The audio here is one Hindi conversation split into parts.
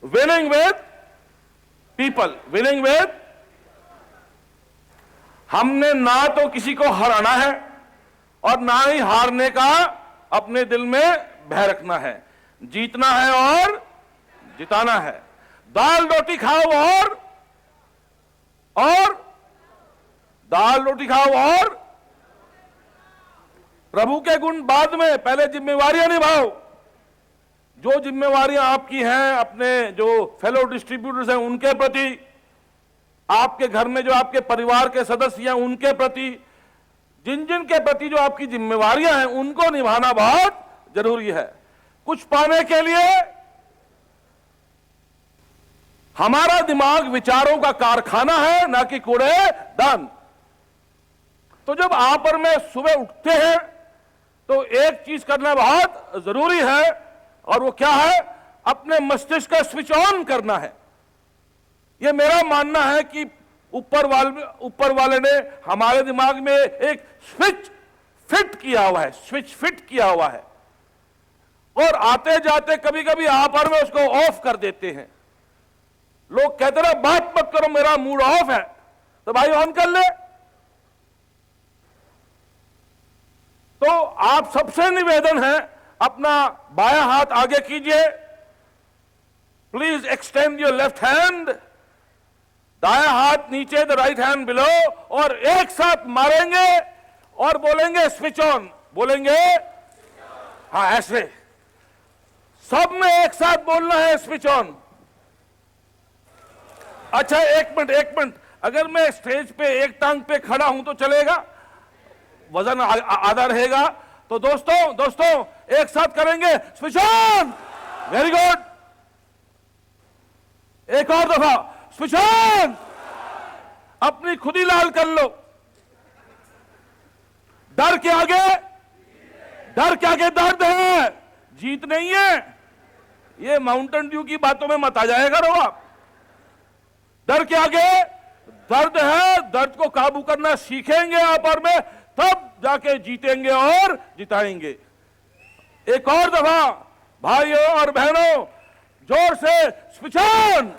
Winning with people, winning with, हमने ना तो किसी को हराना है और ना ही हारने का अपने दिल में भय रखना है। जीतना है और जिताना है। दाल रोटी खाओ और दाल रोटी खाओ और प्रभु के गुण बाद में, पहले जिम्मेवारियां निभाओ। जो जिम्मेवारियां आपकी हैं अपने जो फेलो डिस्ट्रीब्यूटर्स हैं उनके प्रति, आपके घर में जो आपके परिवार के सदस्य हैं उनके प्रति, जिन जिन के प्रति जो आपकी जिम्मेवारियां हैं उनको निभाना बहुत जरूरी है। कुछ पाने के लिए हमारा दिमाग विचारों का कारखाना है, ना कि कूड़ेदान। तो जब आप और मैं सुबह उठते हैं तो एक चीज करना बहुत जरूरी है, और वो क्या है? अपने मस्तिष्क का स्विच ऑन करना है। यह मेरा मानना है कि ऊपर वाले ने हमारे दिमाग में एक स्विच फिट किया हुआ है, स्विच फिट किया हुआ है, और आते जाते कभी कभी आप और मैं उसको ऑफ कर देते हैं। लोग कहते रहे बात मत करो, मेरा मूड ऑफ है, तो भाई ऑन कर ले। तो आप सबसे निवेदन है, अपना बायां हाथ आगे कीजिए, please extend your left hand, दायां हाथ नीचे, द राइट हैंड बिलो, और एक साथ मारेंगे और बोलेंगे स्विच ऑन, बोलेंगे हाँ ऐसे सब में एक साथ बोलना है स्विच ऑन। अच्छा एक मिनट, अगर मैं स्टेज पे एक टांग पे खड़ा हूं तो चलेगा? वजन आधा रहेगा। तो दोस्तों एक साथ करेंगे स्विच ऑन। वेरी गुड, एक और दफा स्विच ऑन। अपनी खुदी लाल कर लो। डर के आगे दर्द है, जीत नहीं है। ये माउंटेन ड्यू की बातों में मत आ जाया करो आप। डर के आगे दर्द है, दर्द को काबू करना सीखेंगे आप और मैं, तब जाके जीतेंगे और जिताएंगे। एक और दफा भाइयों और बहनों, जोर से स्विच ऑन।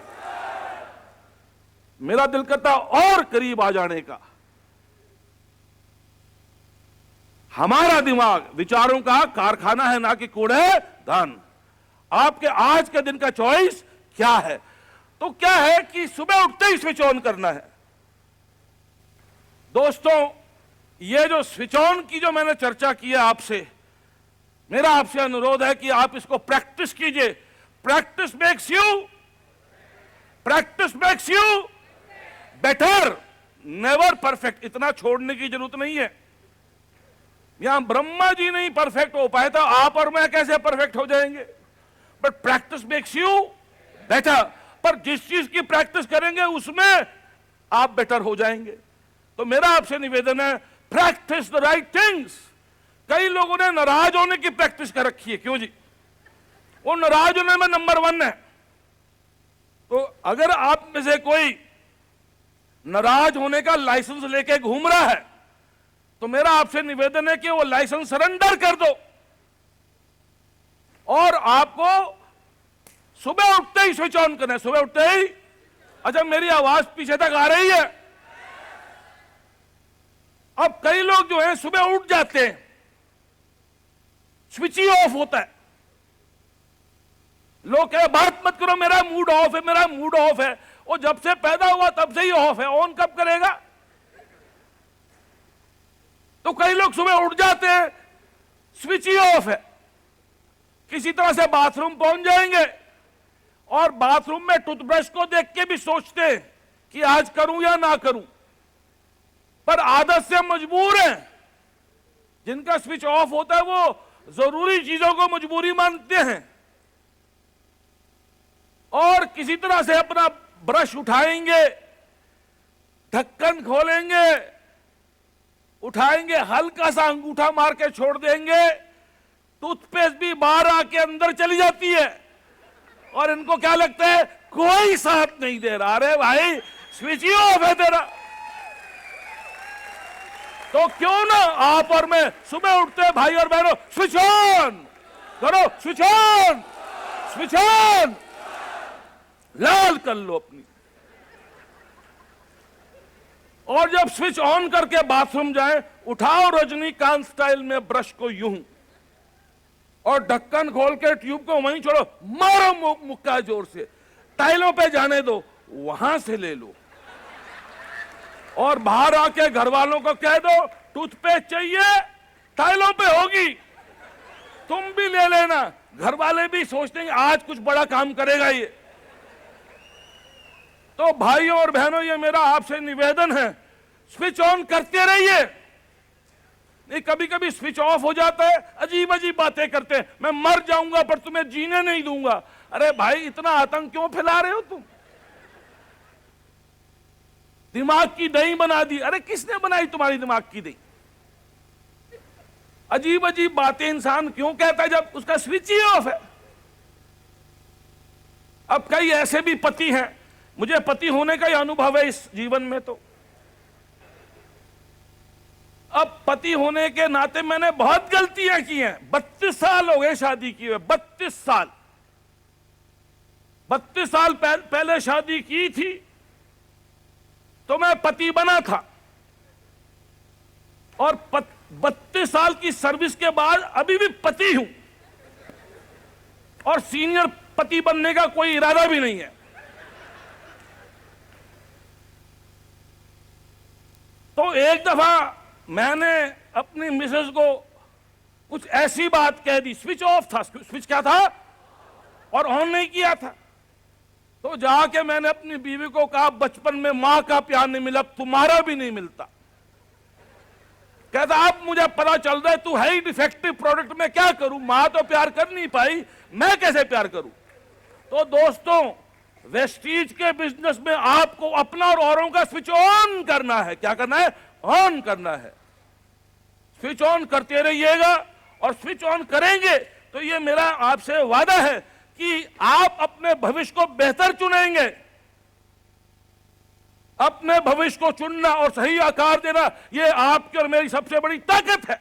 मेरा दिल करता और करीब आ जाने का। हमारा दिमाग विचारों का कारखाना है, ना कि कूड़ेदान। आपके आज के दिन का चॉइस क्या है? तो क्या है कि सुबह उठते ही स्विच ऑन करना है। दोस्तों, ये जो स्विच ऑन की जो मैंने चर्चा की है आपसे, मेरा आपसे अनुरोध है कि आप इसको प्रैक्टिस कीजिए। Practice makes you better, never perfect. इतना छोड़ने की जरूरत नहीं है। यहां ब्रह्मा जी नहीं परफेक्ट हो पाए तो आप और मैं कैसे परफेक्ट हो जाएंगे? But practice makes you better. पर जिस चीज की प्रैक्टिस करेंगे उसमें आप बेटर हो जाएंगे। तो मेरा आपसे निवेदन है, प्रैक्टिस द राइट थिंग्स। कई लोगों ने नाराज होने की प्रैक्टिस कर रखी है। क्यों जी? वो नाराज होने में नंबर 1 है। तो अगर आप में से कोई नाराज होने का लाइसेंस लेके घूम रहा है तो मेरा आपसे निवेदन है कि वो लाइसेंस सरेंडर कर दो, और आपको सुबह उठते ही स्विच ऑन करना है। सुबह उठते ही। अच्छा, मेरी आवाज पीछे तक आ रही है? अब कई लोग जो है सुबह उठ जाते हैं, स्विच ही ऑफ होता है। लोग कहे बात मत करो, मेरा मूड ऑफ है, मेरा मूड ऑफ है। वो जब से पैदा हुआ तब से ही ऑफ है, ऑन कब करेगा? तो कई लोग सुबह उठ जाते हैं, स्विच ही ऑफ है। किसी तरह से बाथरूम पहुंच जाएंगे और बाथरूम में टूथब्रश को देख के भी सोचते हैं कि आज करूं या ना करूं, पर आदत से मजबूर हैं। जिनका स्विच ऑफ होता है वो जरूरी चीजों को मजबूरी मानते हैं, और किसी तरह से अपना ब्रश उठाएंगे, ढक्कन खोलेंगे, उठाएंगे, हल्का सा अंगूठा मार के छोड़ देंगे, टूथपेस्ट भी बाहर आके अंदर चली जाती है, और इनको क्या लगता है कोई साथ नहीं दे रहा। अरे भाई, स्विच ही ऑफ है तेरा। तो क्यों ना आप और मैं सुबह उठते भाई और बहनों, स्विच ऑन करो, स्विच ऑन, स्विच ऑन। लाल कर लो अपनी। और जब स्विच ऑन करके बाथरूम जाए, उठाओ रजनीकांत स्टाइल में ब्रश को यूं, और ढक्कन खोल के ट्यूब को वहीं छोड़ो, मारो मुक्का जोर से, टाइलों पे जाने दो, वहां से ले लो। और बाहर आके घर वालों को कह दो टूथपेस्ट चाहिए, टाइलों पे होगी, तुम भी ले लेना। घर वाले भी सोचते हैं आज कुछ बड़ा काम करेगा ये। तो भाइयों और बहनों, ये मेरा आपसे निवेदन है, स्विच ऑन करते रहिए। नहीं, कभी कभी स्विच ऑफ हो जाता है, अजीब अजीब बातें करते हैं, मैं मर जाऊंगा पर तुम्हें जीने नहीं दूंगा। अरे भाई, इतना आतंक क्यों फैला रहे हो तुम? दिमाग की दही बना दी। अरे किसने बनाई तुम्हारी दिमाग की दही? अजीब अजीब बातें इंसान क्यों कहता है जब उसका स्विच ही ऑफ है? अब कई ऐसे भी पति हैं, मुझे पति होने का ही अनुभव है इस जीवन में, तो अब पति होने के नाते मैंने बहुत गलतियां की हैं। 32 साल हो गए शादी किए हुए, 32 साल। 32 साल पहले शादी की थी तो मैं पति बना था, और 32 साल की सर्विस के बाद अभी भी पति हूं, और सीनियर पति बनने का कोई इरादा भी नहीं है। तो एक दफा मैंने अपनी मिसेस को कुछ ऐसी बात कह दी, स्विच ऑफ था, स्विच क्या था, और ऑन नहीं किया था। तो जाके मैंने अपनी बीवी को कहा, बचपन में मां का प्यार नहीं मिला, तुम्हारा भी नहीं मिलता। कहता अब मुझे पता चल रहा है तू है ही डिफेक्टिव प्रोडक्ट, में क्या करूं, मां तो प्यार कर नहीं पाई, मैं कैसे प्यार करूं। तो दोस्तों, वेस्टीज के बिजनेस में आपको अपना और औरों का स्विच ऑन करना है। क्या करना है? ऑन करना है। स्विच ऑन करते रहिएगा, और स्विच ऑन करेंगे तो ये मेरा आपसे वादा है कि आप अपने भविष्य को बेहतर चुनेंगे। अपने भविष्य को चुनना और सही आकार देना, ये आपकी और मेरी सबसे बड़ी ताकत है।